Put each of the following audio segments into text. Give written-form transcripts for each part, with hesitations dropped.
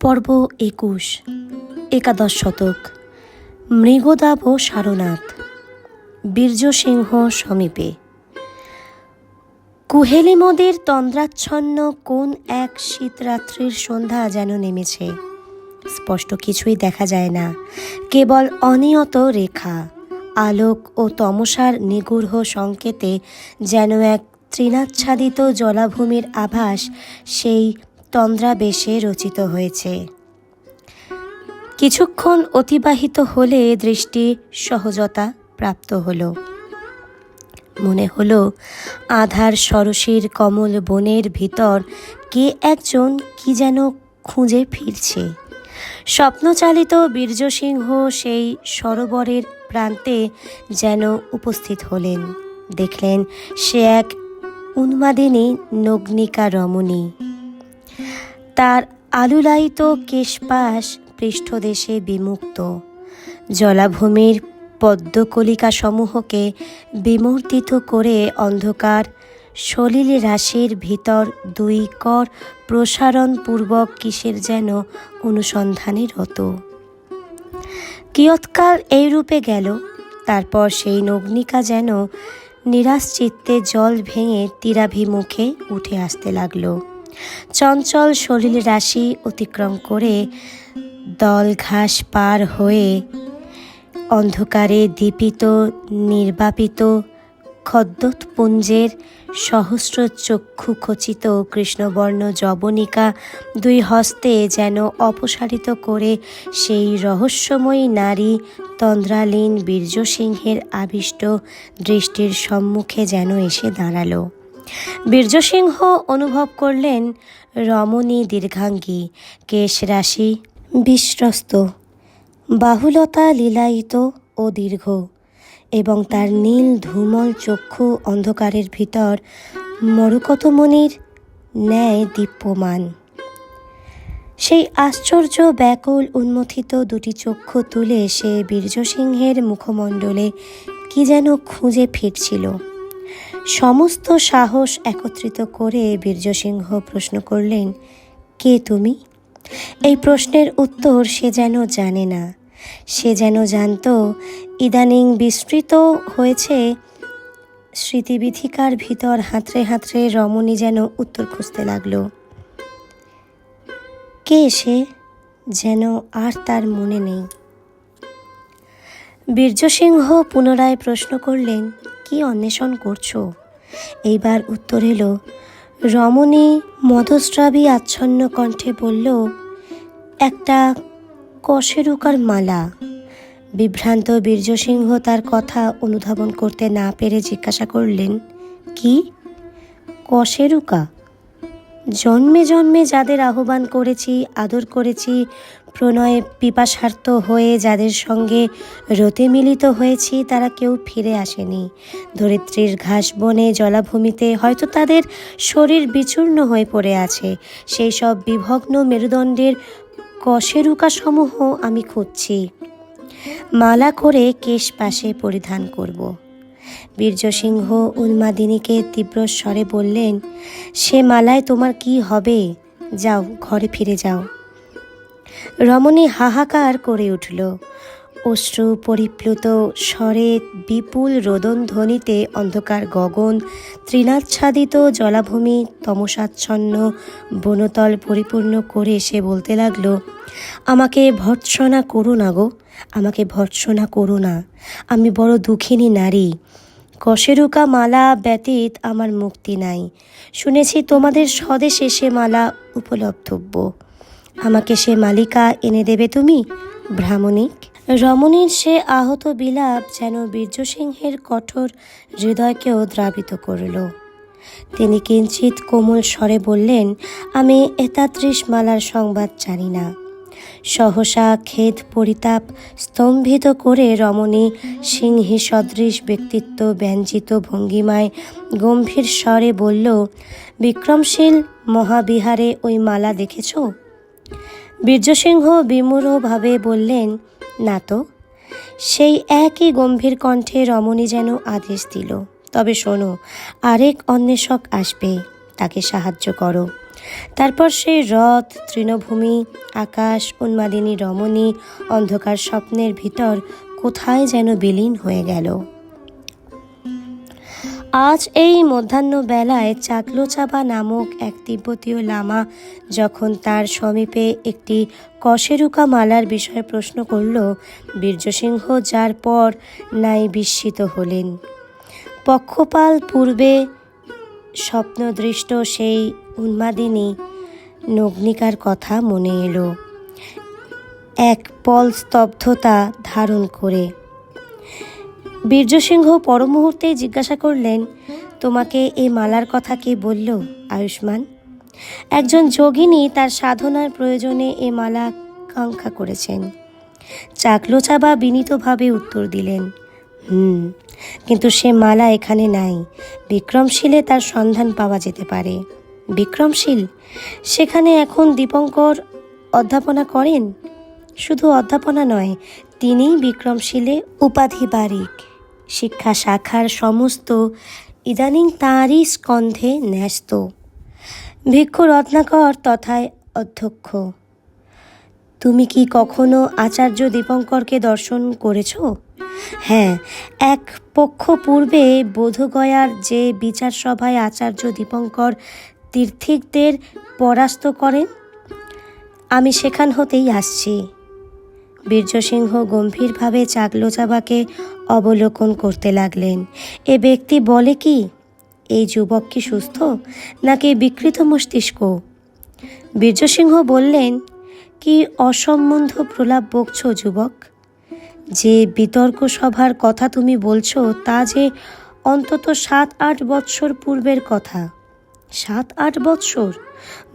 পর্ব ২১, একাদশ শতক। মৃগদাব সারনাথ। বীর্যসিংহ সমীপে। কুহেলিমদের তন্দ্রাচ্ছন্ন কোন এক শীতরাত্রির সন্ধ্যা যেন নেমেছে। স্পষ্ট কিছুই দেখা যায় না, কেবল অনিয়ত রেখা, আলোক ও তমসার নিগূঢ় সংকেতে যেন এক তৃণাচ্ছাদিত জলাভূমির আভাস সেই তন্দ্রাবেশে রচিত হয়েছে। কিছুক্ষণ অতিবাহিত হলে দৃষ্টি সহজতা প্রাপ্ত হল। মনে হলো আধার সরসীর কমল বনের ভিতর কে একজন কি যেন খুঁজে ফিরছে। স্বপ্নচালিত বীর্যসিংহ সেই সরোবরের প্রান্তে যেন উপস্থিত হলেন। দেখলেন সে এক উন্মাদিনী নগ্নিকা রমণী। তার আলুলায়িত কেশপাশ পৃষ্ঠদেশে বিমুক্ত, জলাভূমির পদ্মকলিকা সমূহকে বিমূর্তিত করে অন্ধকার সলিল রাশির ভিতর দুই কর প্রসারণপূর্বক কিসের যেন অনুসন্ধানে রত। কিয়ৎকাল এই রূপে গেল, তারপর সেই নগ্নিকা যেন নিরাশ চিত্তে জল ভেঙে তীরাভিমুখে উঠে আসতে লাগলো। চঞ্চল সলিল রাশি অতিক্রম করে দল ঘাস পার হয়ে অন্ধকারে দীপিত নির্বাপিত খদ্যোতপুঞ্জের সহস্র চক্ষু খচিত কৃষ্ণবর্ণ যবনিকা দুই হস্তে যেন অপসারিত করে সেই রহস্যময়ী নারী তন্দ্রালীন বীর্যসিংহের আবিষ্ট দৃষ্টির সম্মুখে যেন এসে দাঁড়ালো। বীর্যসিংহ অনুভব করলেন রমণী দীর্ঘাঙ্গী, কেশরাশি বিশ্বস্ত, বাহুলতা লীলায়িত ও দীর্ঘ, এবং তার নীল ধূমল চক্ষু অন্ধকারের ভিতর মরকতমণির ন্যায় দীপ্যমান। সেই আশ্চর্য ব্যাকুল উন্মথিত দুটি চক্ষু তুলে সে বীর্যসিংহের মুখমণ্ডলে কি যেন খুঁজে ফিরছিল। সমস্ত সাহস একত্রিত করে বীর্যসিংহ প্রশ্ন করলেন, কে তুমি? এই প্রশ্নের উত্তর সে যেন জানে না। সে যেন জানত ইদানিং বিস্মৃত হয়েছে স্মৃতিবিথিকার ভিতর হাতড়ে হাতড়ে রমণী যেন উত্তর খুঁজতে লাগলো। কে সে যেন আর তার মনে নেই। বীর্যসিংহ পুনরায় প্রশ্ন করলেন, কি অন্বেষণ করছো? এইবার উত্তর এলো। রমণী মদস্রাবী আচ্ছন্ন কণ্ঠে বলল, একটা কশেরুকার মালা। বিভ্রান্ত বীর্যসিংহ তার কথা অনুধাবন করতে না পেরে জিজ্ঞাসা করলেন, কি কশেরুকা? জন্মে জন্মে যাদের আহ্বান করেছি, আদর করেছি, প্রণয়ে পিপাসার্ত হয়ে যাদের সঙ্গে রতে মিলিত হয়েছি, তারা কেউ ফিরে আসেনি। ধরিত্রীর ঘাস বনে জলাভূমিতে হয়তো তাদের শরীর বিচূর্ণ হয়ে পড়ে আছে। সেই সব বিভগ্ন মেরুদণ্ডের কশেরুকা সমূহ আমি খুঁজছি, মালা করে কেশ পাশে পরিধান করব। বীর্যসিংহ উন্মাদিনীকে তীব্র স্বরে বললেন, সে মালায় তোমার কি হবে? যাও, ঘরে ফিরে যাও। রমণী হাহাকার করে উঠল। অশ্রু পরিপ্লুত স্বরে বিপুল রোদন ধ্বনিতে অন্ধকার গগন, তৃণাচ্ছাদিত জলাভূমি, তমসাচ্ছন্ন বনতল পরিপূর্ণ করে সে বলতে লাগলো, আমাকে ভর্ৎসনা করো না গো, আমাকে ভর্ৎসনা করো না। আমি বড় দুঃখিনী নারী। কশেরুকা মালা ব্যতীত আমার মুক্তি নাই। শুনেছি তোমাদের স্বদেশে সে মালা উপলব্ধব্য। আমাকে সে মালিকা এনে দেবে তুমি, ব্রাহ্মণিক? রমণীর সে আহত বিলাপ যেন বীর্যসিংহের কঠোর হৃদয়কেও দ্রাবিত করল। তিনি কিঞ্চিত কোমল স্বরে বললেন, আমি এতাদৃশ মালার সংবাদ জানি না। সহসা খেদ পরিতাপ স্তম্ভিত করে রমণী সিংহী সদৃশ ব্যক্তিত্ব ব্যঞ্জিত ভঙ্গিমায় গম্ভীর স্বরে বলল, বিক্রমশীল মহাবিহারে ওই মালা দেখেছ? বীর্যসিংহ বিমূঢ়ভাবে বললেন, না তো। সেই একই গম্ভীর কণ্ঠে রমণী যেন আদেশ দিল, তবে শোনো, আরেক অন্বেষক আসবে, তাকে সাহায্য করো। তারপর সেই রথ, তৃণভূমি, আকাশ, উন্মাদিনী রমণী অন্ধকার স্বপ্নের ভিতর কোথায় যেন বিলীন হয়ে গেল। আজ এই মধ্যাহ্ন বেলায় চাকলোচাবা নামক এক তিব্বতীয় লামা যখন তার সমীপে একটি কশেরুকা মালার বিষয়ে প্রশ্ন করল, বীর্যসিংহ যার পর নাই বিস্মিত হলেন। পক্ষপাল পূর্বে স্বপ্নদৃষ্ট সেই উন্মাদিনী নগ্নিকার কথা মনে এলো এক পল স্তব্ধতা ধারণ করে। বীর্যসিংহ পরমুহূর্তেই জিজ্ঞাসা করলেন, তোমাকে এই মালার কথা কে বলল আয়ুষ্মান? একজন যোগিনী তার সাধনার প্রয়োজনে এ মালা কাঙ্ক্ষা করেছেন। চাকলোচাবা বিনীতভাবে উত্তর দিলেন, কিন্তু সে মালা এখানে নাই। বিক্রমশীলে তার সন্ধান পাওয়া যেতে পারে। বিক্রমশীল? সেখানে এখন দীপঙ্কর অধ্যাপনা করেন। শুধু অধ্যাপনা নয়, তিনি বিক্রমশীলে উপাধিবারিক। শিক্ষা শাখার সমস্ত ইদানিং তাঁরই স্কন্ধে ন্যস্ত। ভিক্ষু রত্নাকর তথায় অধ্যক্ষ। তুমি কি কখনো আচার্য দীপঙ্করকে দর্শন করেছ? হ্যাঁ, এক পক্ষ পূর্বে বোধগয়ার যে বিচার সভায় আচার্য দীপঙ্কর তীর্থিকদের পরাস্ত করেন, আমি সেখান হতেই আসছি। বীর্যসিংহ গম্ভীরভাবে চাকলোচাবাকে অবলোকন করতে লাগলেন। এ ব্যক্তি বলে কি? এই যুবক কি সুস্থ নাকি বিকৃত মস্তিষ্ক? বীর্যসিংহ বললেন, কি অসম্বন্ধ প্রলাপ বকছ যুবক? যে বিতর্ক সভার কথা তুমি বলছো তা যে অন্তত 7-8 বৎসর পূর্বের কথা। 7-8 বৎসর?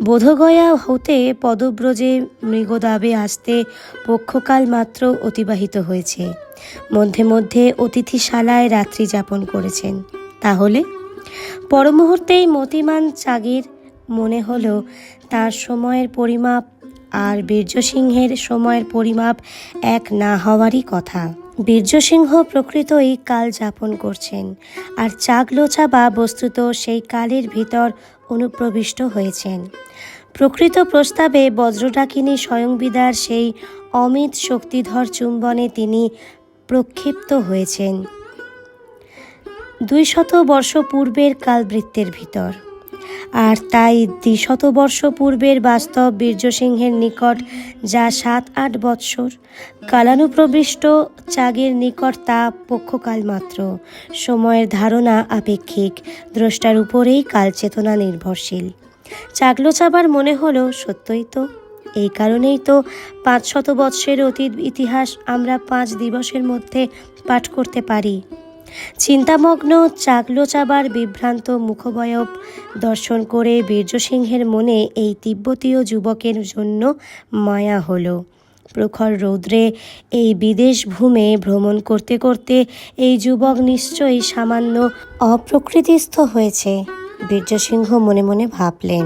বোধগয়া হতে পদব্রজে মৃগদাবে আসতে পক্ষকাল মাত্র অতিবাহিত হয়েছে। মধ্যে মধ্যে অতিথিশালায় রাত্রি যাপন করেছেন। তাহলে পরমুহূর্তেই মতিমান চাগির মনে হলো তার সময়ের পরিমাপ আর বীর্যসিংহের সময়ের পরিমাপ এক না হওয়ারই কথা। বীর্যসিংহ প্রকৃতই কাল যাপন করছেন, আর চাকলোচাবা বস্তুত সেই কালের ভিতর অনুপ্রবিষ্ট হয়েছেন। প্রকৃত প্রস্তাবে বজ্রডাকিনী স্বয়ংবিদার সেই অমিত শক্তিধর চুম্বনে তিনি প্রক্ষিপ্ত হয়েছেন 200 বর্ষ পূর্বের কালবৃত্তের ভিতর। আর তাই 200 বর্ষ পূর্বের বাস্তব বীর্যসিংহের নিকট যা 7-8 বৎসর, কালানুপ্রবিষ্ট চাগের নিকট তা পক্ষকাল মাত্র। সময়ের ধারণা আপেক্ষিক, দ্রষ্টার উপরেই কালচেতনা নির্ভরশীল। চাকলোচাবার মনে হলো সত্যই তো। এই কারণেই তো 500 বৎসরের অতীত ইতিহাস আমরা 5 দিবসের মধ্যে পাঠ করতে পারি। চিন্তামগ্ন চাকলোচাবার বিভ্রান্ত মুখবয়ব দর্শন করে বীর্যসিংহের মনে এই তিব্বতীয় যুবকের জন্য মায়া হলো। প্রখর রৌদ্রে এই বিদেশ ভূমে ভ্রমণ করতে করতে এই যুবক নিশ্চয়ই সামান্য অপ্রকৃতিস্থ হয়েছে, বীর্যসিংহ মনে মনে ভাবলেন।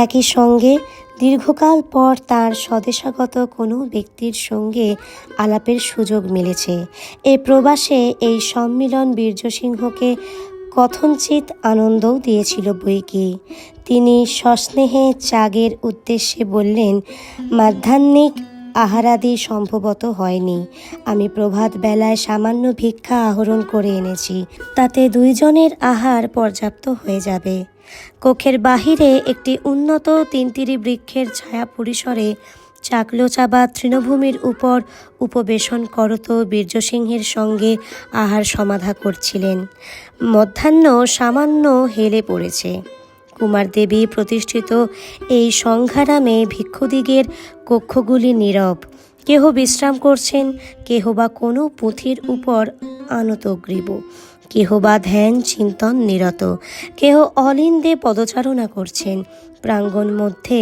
একই সঙ্গে দীর্ঘকাল পর তার স্বদেশাগত কোনো ব্যক্তির সঙ্গে আলাপের সুযোগ মিলেছে। এ প্রবাসে এই সম্মিলন বীর্যসিংহকে কথঞ্চিত আনন্দও দিয়েছিল বৈকি। তিনি সস্নেহে চাগের উদ্দেশ্যে বললেন, মাধ্যাহ্নিক আহারাদি সম্ভবত হয়নি। আমি প্রভাত বেলায় সামান্য ভিক্ষা আহরণ করে এনেছি, তাতে 2 জনের আহার পর্যাপ্ত হয়ে যাবে। কক্ষের বাহিরে একটি উন্নত 3 বৃক্ষের ছায়া পরিসরে চাকলোচাবা তৃণভূমির উপর উপবেশন করত বীর্যসিংহের সঙ্গে আহার সমাধা করছিলেন। মধ্যাহ্ন সামান্য হেলে পড়েছে। কুমারদেবী প্রতিষ্ঠিত এই সংঘারামে ভিক্ষুদিগের কক্ষগুলি নীরব। কেহ বিশ্রাম করছেন, কেহ বা কোনো পুঁথির উপর আনতগ্রীব, কেহ বা ধ্যান চিন্তন নিরত, কেহ অলিন্দে পদচারণা করছেন। প্রাঙ্গণ মধ্যে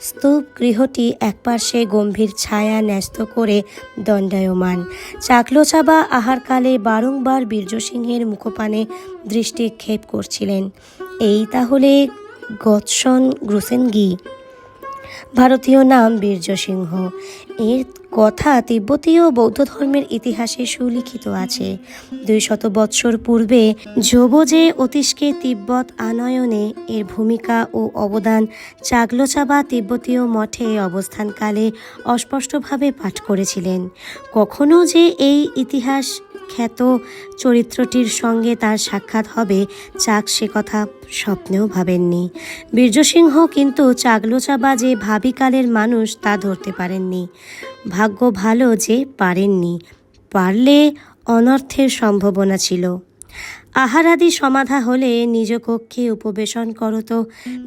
স্তূপ গৃহটি একপার্শ্বে গম্ভীর ছায়া ন্যস্ত করে দণ্ডায়মান। চাকলোচাবা আহারকালে বারংবার বীর্যসিংহের মুখপানে দৃষ্টিক্ষেপ করছিলেন। এই তাহলে গৎসন গ্রুসেনগি। ভারতীয় নাম বীর্য সিংহ। এর কথা তিব্বতীয় বৌদ্ধ ধর্মের ইতিহাসে সুলিখিত আছে। 200 বৎসর পূর্বে যোবজে অতীশকে তিব্বত আনয়নে এর ভূমিকা ও অবদান চাগলোচাবা তিব্বতীয় মঠে অবস্থানকালে অস্পষ্টভাবে পাঠ করেছিলেন। কখনো যে এই ইতিহাস খ্যাত চরিত্রটির সঙ্গে তার সাক্ষাৎ হবে চাক সে কথা স্বপ্নেও ভাবেননি। বীর্যসিংহ কিন্তু চাগলোচাবা যে ভাবিকালের মানুষ তা ধরতে পারেননি। ভাগ্য ভালো যে পারেননি, পারলে অনর্থের সম্ভাবনা ছিল। আহারাদি সমাধা হলে নিজ কক্ষে উপবেশন করত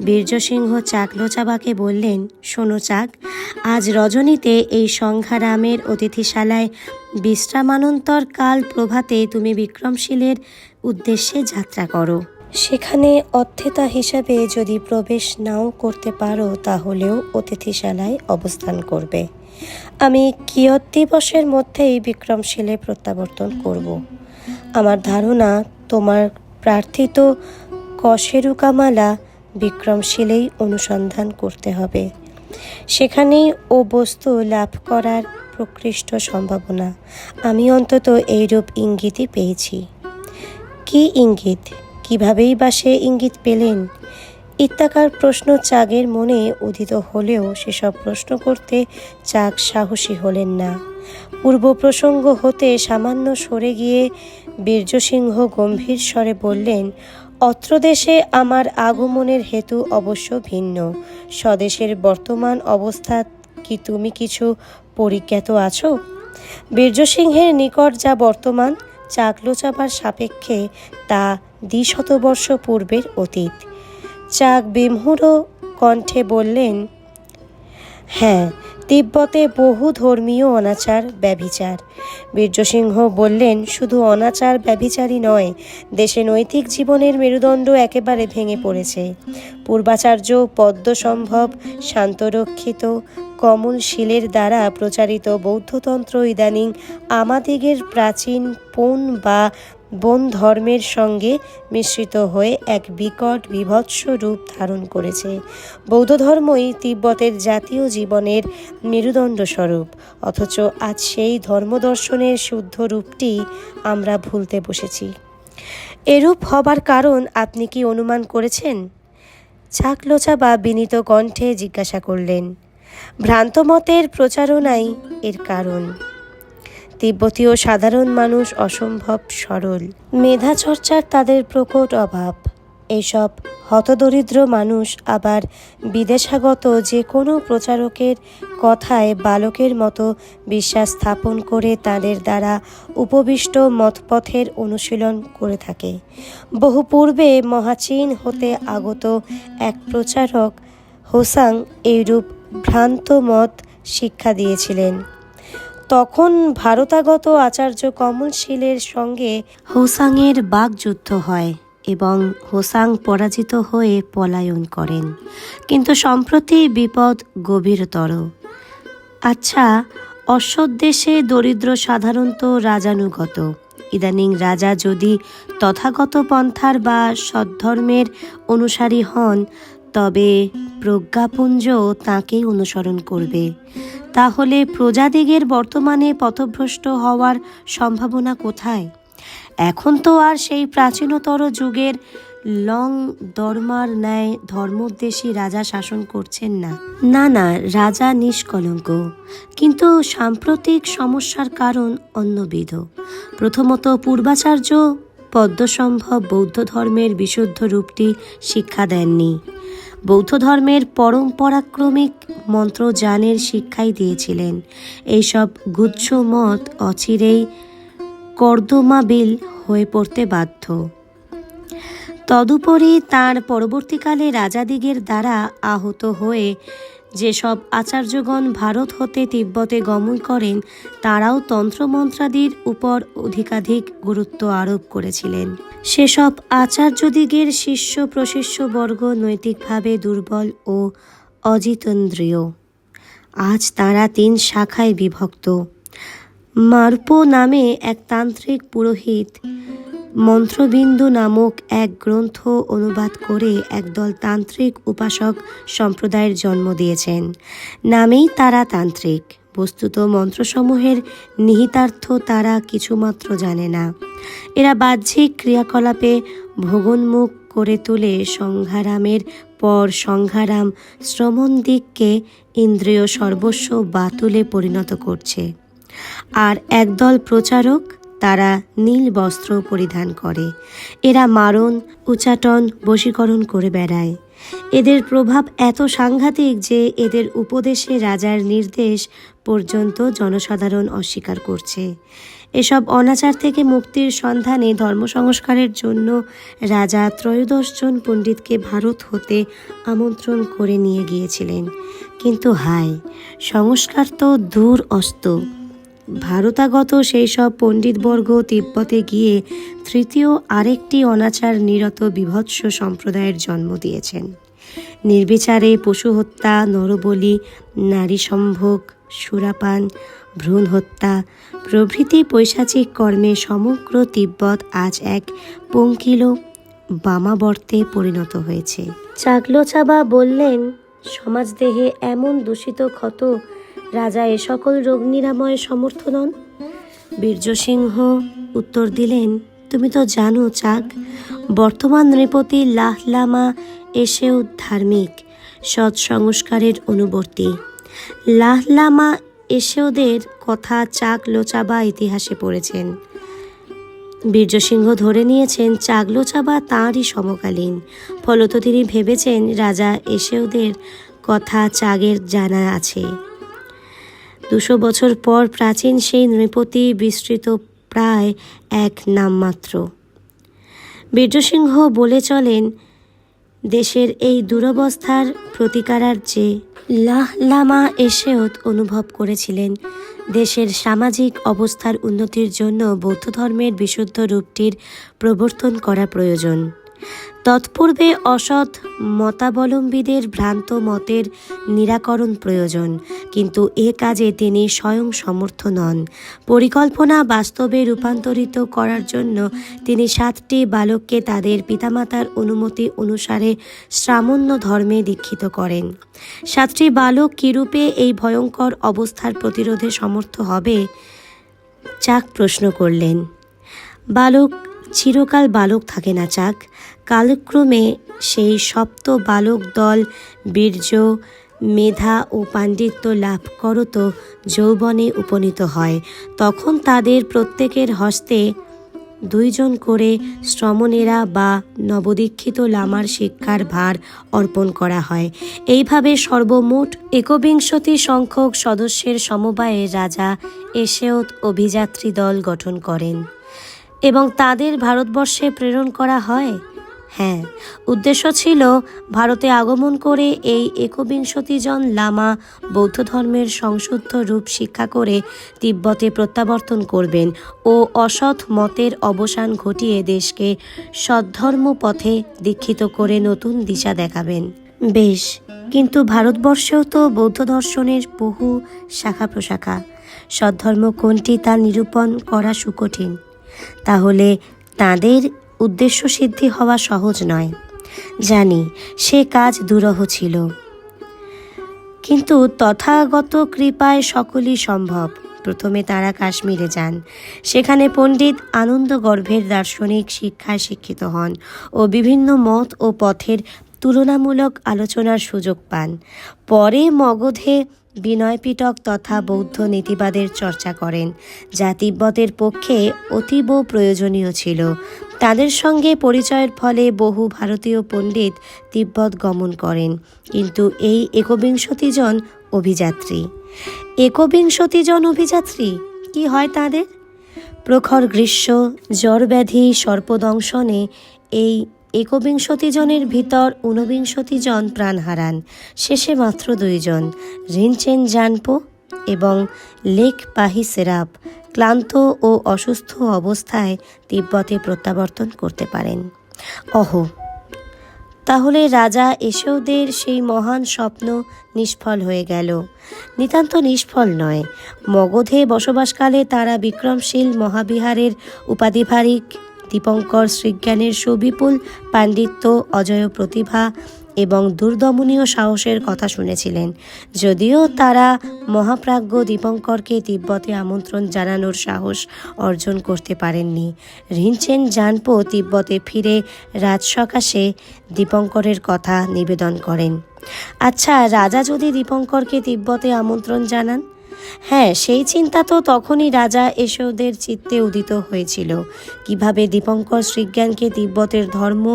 বীর্যসিংহ চাগলোচাবাকে বললেন, শোনো চাক, আজ রজনীতে এই সংঘারামের অতিথিশালায় বিশ্রামানন্তর কাল প্রভাতে তুমি বিক্রমশীলের উদ্দেশ্যে যাত্রা করো। সেখানে অথেতা হিসাবে যদি প্রবেশ নাও করতে পারো তাহলেও অতিথিশালায় অবস্থান করবে। আমি কিয়ৎ দিবসের মধ্যেই বিক্রমশীলে প্রত্যাবর্তন করব। আমার ধারণা তোমার প্রার্থিত কশেরুকামালা বিক্রমশীলেই অনুসন্ধান করতে হবে। সেখানেই ও বস্তু লাভ করার প্রকৃষ্ট সম্ভাবনা। আমি অন্তত এইরূপ ইঙ্গিতই পেয়েছি। কি ইঙ্গিত? কিভাবেই বা সে ইঙ্গিত পেলেন? ইত্যাকার প্রশ্ন চাগের মনে উদিত হলেও সেসব প্রশ্ন করতে চাগ সাহসী হলেন না। পূর্ব প্রসঙ্গ হতে সামান্য সরে গিয়ে বীর্যসিংহ গম্ভীর স্বরে বললেন, অত্র দেশে আমার আগমনের হেতু অবশ্য ভিন্ন। স্বদেশের বর্তমান অবস্থা কি তুমি কিছু পরিজ্ঞাত আছো? বীর্যসিংহের নিকট যা বর্তমান, চাগলোচাবার সাপেক্ষে তা 2 শতবর্ষ পূর্বের অতীত। চাক বিমূঢ় কণ্ঠে বললেন, হ্যাঁ, তিব্বতে বহু ধর্মীয় অনাচার ব্যভিচার। বীর্যসিংহ বললেন, শুধু অনাচার ব্যভিচারই নয়, দেশে নৈতিক জীবনের মেরুদণ্ড একেবারে ভেঙে পড়েছে। পূর্বাচার্য পদ্মসম্ভব শান্তরক্ষিত কমলশীলের দ্বারা প্রচারিত বৌদ্ধতন্ত্র ইদানিং আমাদিগের প্রাচীন পৌন বা বন ধর্মের সঙ্গে মিশ্রিত হয়ে এক বিকট বিভৎস রূপ ধারণ করেছে। বৌদ্ধ ধর্মই তিব্বতের জাতীয় জীবনের মেরুদণ্ড স্বরূপ, অথচ আজ সেই ধর্মদর্শনের শুদ্ধ রূপটি আমরা ভুলতে বসেছি। এরূপ হবার কারণ আপনি কি অনুমান করেছেন? চাগলোচাবা বিনীত কণ্ঠে জিজ্ঞাসা করলেন। ভ্রান্ত মতের প্রচারণাই এর কারণ। তিব্বতীয় সাধারণ মানুষ অসম্ভব সরল, মেধা চর্চার তাদের প্রকট অভাব। এইসব হতদরিদ্র মানুষ আবার বিদেশাগত যে কোনো প্রচারকের কথায় বালকের মতো বিশ্বাস স্থাপন করে তাদের দ্বারা উপবিষ্ট মতপথের অনুশীলন করে থাকে। বহু পূর্বে মহাচীন হতে আগত এক প্রচারক হোসাং এইরূপ ভ্রান্ত মত শিক্ষা দিয়েছিলেন। তখন ভারতাগত আচার্য কমলশীলের সঙ্গে হোসাংয়ের বাগযুদ্ধ হয় এবং হোসাং পরাজিত হয়ে পলায়ন করেন। কিন্তু সম্প্রতি বিপদ গভীরতর। আচ্ছা, অশ্বদেশে দরিদ্র সাধারণত রাজানুগত। ইদানিং রাজা যদি তথাগত পন্থার বা সদ্ধর্মের অনুসারী হন, তবে প্রজ্ঞাপুঞ্জ তাঁকেই অনুসরণ করবে। তাহলে প্রজাদিগের বর্তমানে পথভ্রষ্ট হওয়ার সম্ভাবনা কোথায়? এখন তো আর সেই প্রাচীনতর যুগের লং দরমার ন্যায় ধর্মোদ্দেশী রাজা শাসন করছেন না। না, রাজা নিষ্কলঙ্ক, কিন্তু সাম্প্রতিক সমস্যার কারণ অন্যবিধ। প্রথমত, পূর্বাচার্য পদ্মসম্ভব বৌদ্ধ ধর্মের বিশুদ্ধ রূপটি শিক্ষা দেননি। বৌদ্ধ ধর্মের পরম্পরাক্রমিক মন্ত্রযানের শিক্ষাই দিয়েছিলেন। এইসব গুচ্ছ মত অচিরেই কর্দমাবিল হয়ে পড়তে বাধ্য। তদুপরি তাঁর পরবর্তীকালে রাজাদিগের দ্বারা আহত হয়ে যেসব আচার্যগণ ভারত হতে তিব্বতে গমন করেন, তাঁরাও তন্ত্রমন্ত্রাদির উপর অধিকাধিক গুরুত্ব আরোপ করেছিলেন। সেসব আচার্যদিগের শিষ্য প্রশিষ্যবর্গ নৈতিকভাবে দুর্বল ও অজিতেন্দ্রিয়। আজ তাঁরা 3 শাখায় বিভক্ত। মার্পো নামে এক তান্ত্রিক পুরোহিত মন্ত্রবিন্দু নামক এক গ্রন্থ অনুবাদ করে একদল তান্ত্রিক উপাসক সম্প্রদায়ের জন্ম দিয়েছেন। নামেই তারা তান্ত্রিক, বস্তুত মন্ত্রসমূহের নিহিতার্থ তারা কিছুমাত্র জানে না। এরা বাহ্যিক ক্রিয়াকলাপে ভোগোন্মুখ করে তুলে সংঘারামের পর সংঘারাম শ্রমণদিগকে ইন্দ্রিয় সর্বস্ব বাতুলে পরিণত করছে। আর একদল প্রচারক, তারা নীল বস্ত্র পরিধান করে। এরা মারণ, উচাটন, বশীকরণ করে বেড়ায়। এদের প্রভাব এত সাংঘাতিক যে এদের উপদেশে রাজার নির্দেশ পর্যন্ত জনসাধারণ অস্বীকার করছে। এসব অনাচার থেকে মুক্তির সন্ধানে ধর্ম সংস্কারের জন্য রাজা 13 জন পণ্ডিতকে ভারত হতে আমন্ত্রণ করে নিয়ে গিয়েছিলেন। কিন্তু হায়, সংস্কার তো দূর অস্ত। ভারতাগত সেই সব পণ্ডিতবর্গ তিব্বতে গিয়ে তৃতীয় আরেকটি অনাচার নিরত বিভৎস সম্প্রদায়ের জন্ম দিয়েছেন। নির্বিচারে পশু হত্যা, নরবলি, নারী সম্ভোগ, সুরাপান, ভ্রূণ হত্যা প্রভৃতি পৈশাচিক কর্মে সমগ্র তিব্বত আজ এক পঙ্কিল বামাবর্তে পরিণত হয়েছে। চাকলোচাবা বললেন, সমাজদেহে এমন দূষিত ক্ষত, রাজা এ সকল রোগ নিরাময়ে সমর্থ নন। বীর্যসিংহ উত্তর দিলেন, তুমি তো জানো চাক, বর্তমান নৃপতি লাহলামা এসেও ধার্মিক, সৎ সংস্কারের অনুবর্তী। লাহলামা এসেওদের কথা চাকলোচাবা ইতিহাসে পড়েছেন। বীর্যসিংহ ধরে নিয়েছেন চাকলোচাবা তাঁরই সমকালীন, ফলত তিনি ভেবেছেন রাজা এসেওদের কথা চাগের জানা আছে। 200 বছর পর প্রাচীন সেই নৃপতি বিস্তৃত প্রায় এক নামমাত্র। বীর্যসিংহ বলে চলেন, দেশের এই দুরবস্থার প্রতিকারার্থে লাহলামা এসেওত অনুভব করেছিলেন দেশের সামাজিক অবস্থার উন্নতির জন্য বৌদ্ধ ধর্মের বিশুদ্ধ রূপটির প্রবর্তন করা প্রয়োজন। তৎপূর্বে অসৎ মতাবলম্বীদের ভ্রান্ত মতের নিরাকরণ প্রয়োজন, কিন্তু এ কাজে তিনি স্বয়ং সমর্থ নন। পরিকল্পনা বাস্তবে রূপান্তরিত করার জন্য তিনি 7টি বালককে তাদের পিতামাতার অনুমতি অনুসারে শ্রামণ্য ধর্মে দীক্ষিত করেন। 7টি বালক কিরূপে এই ভয়ঙ্কর অবস্থার প্রতিরোধে সমর্থ হবে? চাক প্রশ্ন করলেন। বালক চিরকাল বালক থাকে না চাক, কালক্রমে সেই সপ্ত বালক দল বীর্য, মেধা ও পাণ্ডিত্য লাভ করত যৌবনে উপনীত হয়। তখন তাদের প্রত্যেকের হস্তে 2 জন করে শ্রমণেরা বা নবদীক্ষিত লামার শিক্ষার ভার অর্পণ করা হয়। এইভাবে সর্বমোট 21 সংখ্যক সদস্যের সমবায়ে রাজা এসেওত অভিযাত্রী দল গঠন করেন এবং তাদের ভারতবর্ষে প্রেরণ করা হয়। হ্যাঁ, উদ্দেশ্য ছিল ভারতে আগমন করে এই 21 জন লামা বৌদ্ধ ধর্মের সংশুদ্ধ রূপ শিক্ষা করে তিব্বতে প্রত্যাবর্তন করবেন ও অসৎ মতের অবসান ঘটিয়ে দেশকে সদ্ধর্ম পথে দীক্ষিত করে নতুন দিশা দেখাবেন। বেশ, কিন্তু ভারতবর্ষেও তো বৌদ্ধ দর্শনের বহু শাখা প্রশাখা। সদ্ধর্ম কোনটি তা নিরূপণ করা সুকঠিন। তাহলে তাদের উদ্দেশ্য সিদ্ধি হওয়া সহজ নয়। জানি সে কাজ দুরূহ ছিল, কিন্তু তথাগত কৃপায় সকলই সম্ভব। প্রথমে তারা কাশ্মীরে যান। সেখানে পণ্ডিত আনন্দগর্ভের দার্শনিক শিক্ষায় শিক্ষিত হন ও বিভিন্ন মত ও পথের তুলনামূলক আলোচনার সুযোগ পান। পরে মগধে বিনয়পিটক তথা বৌদ্ধ নীতিবাদের চর্চা করেন, যা তিব্বতের পক্ষে অতীব প্রয়োজনীয় ছিল। তাদের সঙ্গে পরিচয়ের ফলে বহু ভারতীয় পণ্ডিত তিব্বত গমন করেন, কিন্তু এই 21 জন অভিযাত্রী। 21 জন অভিযাত্রী কি হয় তাদের? প্রখর গ্রীষ্ম, জ্বরব্যাধি, সর্পদংশনে এই 21 জনের ভিতর 29 জন প্রাণ হারান। শেষে মাত্র 2 জন, রিনচেন জানপো এবং লেক পাহি সেরাপ, ক্লান্ত ও অসুস্থ অবস্থায় তিব্বতে প্রত্যাবর্তন করতে পারেন। তাহলে রাজা এসেওদের সেই মহান স্বপ্ন নিষ্ফল হয়ে গেল। নিতান্ত নিষ্ফল নয়, মগধে বসবাসকালে তারা বিক্রমশীল মহাবিহারের উপাধিধারী দীপঙ্কর শ্রীজ্ঞানের সুবিপুল পাণ্ডিত্য, অজেয় প্রতিভা এবং দুর্দমনীয় সাহসের কথা শুনেছিলেন। যদিও তারা মহাপ্রাজ্ঞ দীপঙ্করকে তিব্বতে আমন্ত্রণ জানানোর সাহস অর্জন করতে পারেননি। রিনচেন জানপো তিব্বতে ফিরে রাজসকাশে দীপঙ্করের কথা নিবেদন করেন। আচ্ছা, রাজা যদি দীপঙ্করকে তিব্বতে আমন্ত্রণ জানান? হ্যাঁ, সেই চিন্তা তো তখনই রাজা এসোদের চিত্তে উদিত হয়েছিল। কিভাবে দীপঙ্কর শ্রীজ্ঞানকে তিব্বতের ধর্ম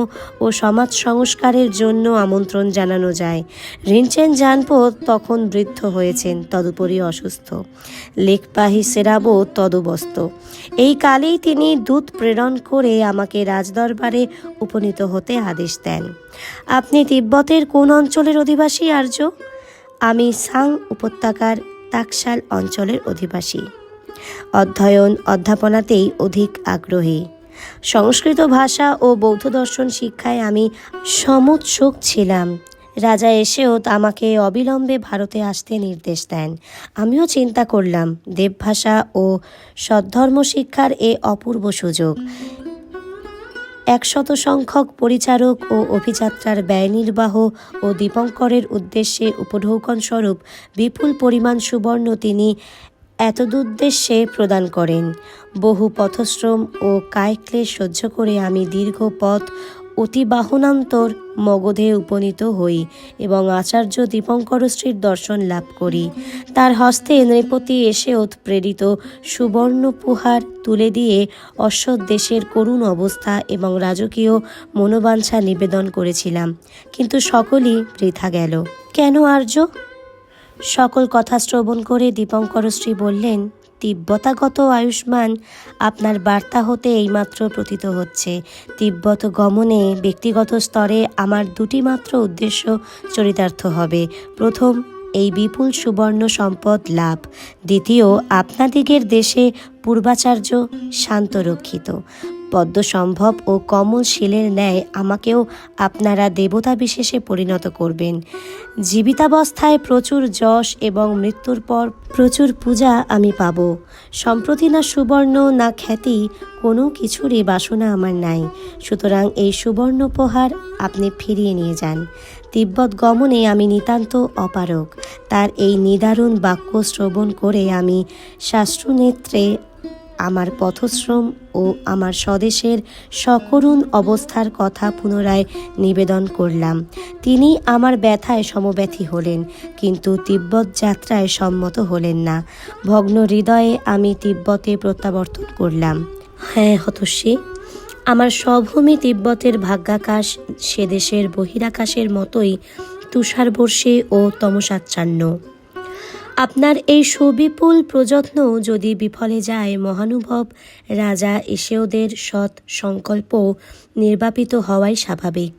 ও সমাজ সংস্কারের জন্য আমন্ত্রণ জানানো যায়। রিনচেন জানপো তখন বৃদ্ধ হয়েছেন, তদুপরি অসুস্থ। লেখপাহি সেরাবো তদবস্ত। এই কালেই তিনি দূত প্রেরণ করে আমাকে রাজদরবারে উপনীত হতে আদেশ দেন। আপনি তিব্বতের কোন অঞ্চলের অধিবাসী আর্য? আমি সাং উপত্যকার তাকশাল অঞ্চলের অধিবাসী। অধ্যাপনাতেই অধিক আগ্রহী। সংস্কৃত ভাষা ও বৌদ্ধ দর্শন শিক্ষায় আমি সমুৎসুক ছিলাম। রাজা এসেও আমাকে অবিলম্বে ভারতে আসতে নির্দেশ দেন। আমিও চিন্তা করলাম, দেবভাষা ও সদ্ধর্ম শিক্ষার এ অপূর্ব সুযোগ। 100 সংখ্যক পরিচারক ও অভিযাত্রার ব্যয় নির্বাহ ও দীপঙ্করের উদ্দেশ্যে উপঢৌকন স্বরূপ বিপুল পরিমাণ সুবর্ণ তিনি এতদুদ্দেশ্যে প্রদান করেন। বহু পথশ্রম ও কায়ক্লেশ সহ্য করে আমি দীর্ঘ পথ অতিবাহনান্তর মগধে উপনীত হই এবং আচার্য দীপঙ্করশ্রীর দর্শন লাভ করি। তার হস্তে নৃপতি এসেও প্রেরিত সুবর্ণোপহার তুলে দিয়ে অশ্বৎ দেশের করুণ অবস্থা এবং রাজকীয় মনোবাঞ্ছা নিবেদন করেছিলাম, কিন্তু সকলই বৃথা গেল। কেন আর্য? সকল কথা শ্রবণ করে দীপঙ্করশ্রী বললেন, তিব্বতাগত আয়ুষ্মান আপনার বার্তা হতে এইমাত্র প্রতীত হচ্ছে। তিব্বত গমনে ব্যক্তিগত স্তরে আমার 2টি মাত্র উদ্দেশ্য চরিতার্থ হবে। প্রথম, এই বিপুল সুবর্ণ সম্পদ লাভ। দ্বিতীয়, আপনাদিগের দেশে পূর্বাচার্য শান্ত রক্ষিত। পদ্মসম্ভব ও কমল শিলের ন্যায় আমাকেও আপনারা দেবতা বিশেষে পরিণত করবেন। জীবিতাবস্থায় প্রচুর যশ এবং মৃত্যুর পর প্রচুর পূজা আমি পাব। সম্প্রতি না সুবর্ণ না খ্যাতি, কোনো কিছুরই বাসনা আমার নাই। সুতরাং এই সুবর্ণোপহার আপনি ফিরিয়ে নিয়ে যান। তিব্বত গমনে আমি নিতান্ত অপারগ। তার এই নিদারুণ বাক্য শ্রবণ করে আমি শাস্ত্রনেত্রে আমার পথশ্রম ও আমার স্বদেশের সকরুণ অবস্থার কথা পুনরায় নিবেদন করলাম। তিনি আমার ব্যথায় সমব্যথী হলেন, কিন্তু তিব্বত যাত্রায় সম্মত হলেন না। ভগ্ন হৃদয়ে আমি তিব্বতে প্রত্যাবর্তন করলাম। হ্যাঁ হতস্বী, আমার স্বভূমি তিব্বতের ভাগ্যাকাশ সে দেশের বহিরাকাশের মতোই তুষারবর্ষী ও তমসাচ্ছন্ন। আপনার এই সুবিপুল প্রযত্ন যদি বিফলে যায়, মহানুভব রাজা এসেওদের সৎ সংকল্প নির্বাপিত হওয়াই স্বাভাবিক।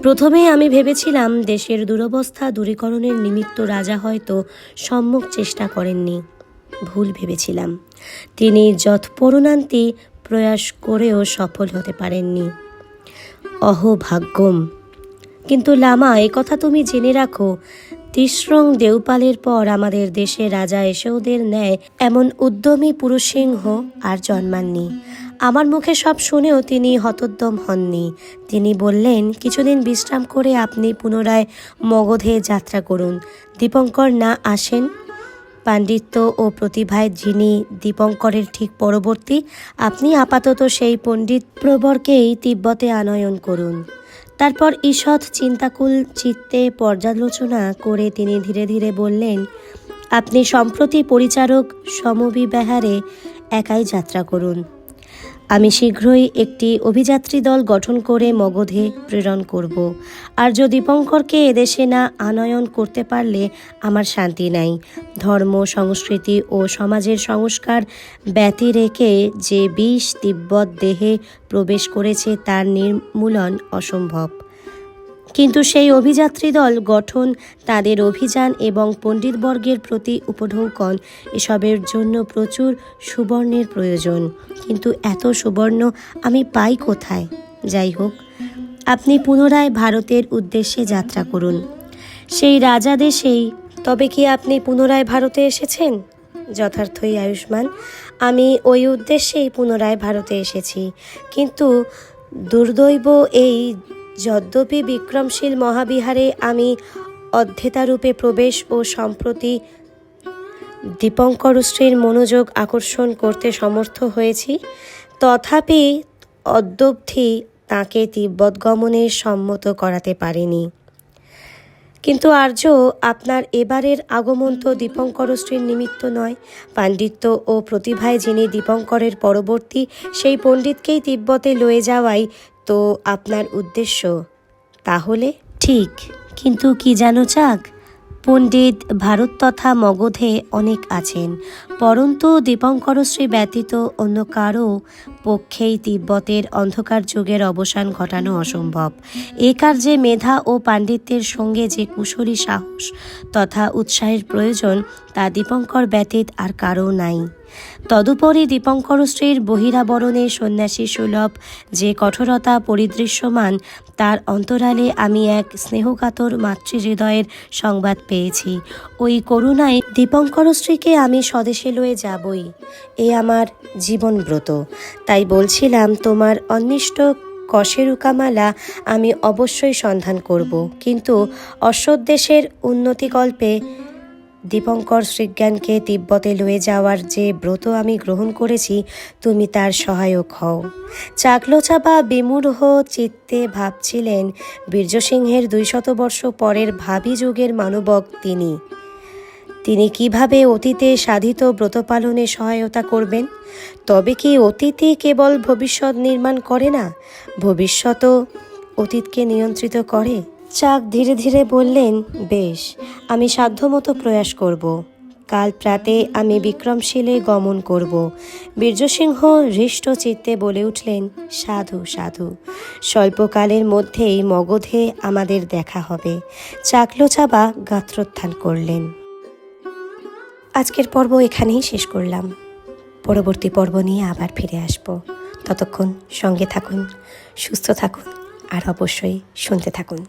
প্রথমে আমি ভেবেছিলাম দেশের দুরবস্থা দূরীকরণের নিমিত্ত রাজা হয়তো সম্মুখ চেষ্টা করেননি। ভুল ভেবেছিলাম। তিনি যৎপরণান্তি প্রয়াস করেও সফল হতে পারেননি। অহোভাগ্যম। কিন্তু লামা, একথা তুমি জেনে রাখো, তিস্রং দেওপালের পর আমাদের দেশে রাজা এসেওদের ন্যায় এমন উদ্যমী পুরুষসিংহ আর জন্মাননি। আমার মুখে সব শুনেও তিনি হতোদ্যম হননি। তিনি বললেন, কিছুদিন বিশ্রাম করে আপনি পুনরায় মগধে যাত্রা করুন। দীপঙ্কর না আসেন? পাণ্ডিত্য ও প্রতিভায় যিনি দীপঙ্করের ঠিক পরবর্তী, আপনি আপাতত সেই পণ্ডিত প্রবরকেই তিব্বতে আনয়ন করুন। তারপর ঈষৎ চিন্তাকুল চিত্তে পর্যালোচনা করে তিনি ধীরে ধীরে বললেন, আপনি সম্প্রতি পরিচারক সমবিবাহারে একাই যাত্রা করুন। আমি শীঘ্রই একটি অভিযাত্রী দল গঠন করে মগধে প্রেরণ করব। আর্য দীপঙ্করকে এদেশে না আনয়ন করতে পারলে আমার শান্তি নাই। ধর্ম, সংস্কৃতি ও সমাজের সংস্কার ব্যতি রেখে যে বিষ তিব্বত দেহে প্রবেশ করেছে তার নির্মূলন অসম্ভব। কিন্তু সেই অভিযাত্রী দল গঠন, তাদের অভিযান এবং পণ্ডিতবর্গের প্রতি উপঢৌকন, এসবের জন্য প্রচুর সুবর্ণের প্রয়োজন। কিন্তু এত সুবর্ণ আমি পাই কোথায়? যাই হোক, আপনি পুনরায় ভারতের উদ্দেশ্যে যাত্রা করুন। সেই রাজা দেশেই। তবে কি আপনি পুনরায় ভারতে এসেছেন? যথার্থই আয়ুষ্মান, আমি ওই উদ্দেশ্যেই পুনরায় ভারতে এসেছি। কিন্তু দুর্দৈব এই, যদ্যপি বিক্রমশীল মহাবিহারে আমি অধ্যেতারূপে প্রবেশ ও সম্প্রতি দীপঙ্করশ্রীর মনোযোগ আকর্ষণ করতে সমর্থ হয়েছি, তথাপি অদ্যবধি তাঁকে তিব্বত গমনে সম্মত করাতে পারিনি। কিন্তু আর্য, আপনার এবারের আগমন তো দীপঙ্করশ্রীর নিমিত্ত নয়। পাণ্ডিত্য ও প্রতিভায় যিনি দীপঙ্করের পরবর্তী, সেই পণ্ডিতকেই তিব্বতে লয়ে যাওয়াই তো আপনার উদ্দেশ্য। তাহলে ঠিক, কিন্তু কি জানো চাক, পণ্ডিত ভারত তথা মগধে অনেক আছেন, পরন্তু দীপঙ্করশ্রী ব্যতীত অন্য কারও পক্ষেই তিব্বতের অন্ধকার যুগের অবসান ঘটানো অসম্ভব। এ কার্যে মেধা ও পাণ্ডিত্যের সঙ্গে যে কুশলী সাহস তথা উৎসাহের প্রয়োজন, তা দীপঙ্কর ব্যতীত আর কারও নাই। তদুপরি দীপঙ্করশ্রীর বহিরাবরণে সন্ন্যাসী সুলভ যে কঠোরতা পরিদৃশ্যমান, তার অন্তরালে আমি এক স্নেহকাতর মাতৃহৃদয়ের সংবাদ পেয়েছি। ওই করুণায় দীপঙ্করশ্রীকে আমি স্বদেশে লয়ে যাবই, এ আমার জীবনব্রত। তাই বলছিলাম, তোমার অন্বিষ্ট কশেরুকামালা আমি অবশ্যই সন্ধান করব, কিন্তু অশ্বদেশের উন্নতিকল্পে দীপঙ্কর শ্রীজ্ঞানকে তিব্বতে লয়ে যাওয়ার যে ব্রত আমি গ্রহণ করেছি, তুমি তার সহায়ক হও। চাকলোচাবা বিমূঢ় চিত্তে ভাবছিলেন, বীর্যসিংহের 200 বর্ষ পরের ভাবী যুগের মানবক তিনি কিভাবে অতীতে সাধিত ব্রত পালনে সহায়তা করবেন। তবে কি অতীতই কেবল ভবিষ্যৎ নির্মাণ করে না, ভবিষ্যতও অতীতকে নিয়ন্ত্রিত করে? চাক ধীরে ধীরে বললেন, বেশ, আমি সাধ্যমতো প্রয়াস করব। কাল প্রাতে আমি বিক্রমশীলে গমন করব। বীর্যসিংহ হৃষ্ট চিত্তে বলে উঠলেন, সাধু সাধু, স্বল্পকালের মধ্যেই মগধে আমাদের দেখা হবে। চাকলোচাবা গাত্রোত্থান করলেন। আজকের পর্ব এখানেই শেষ করলাম। পরবর্তী পর্ব নিয়ে আবার ফিরে আসব। ততক্ষণ সঙ্গে থাকুন, সুস্থ থাকুন, আর অবশ্যই শুনতে থাকুন।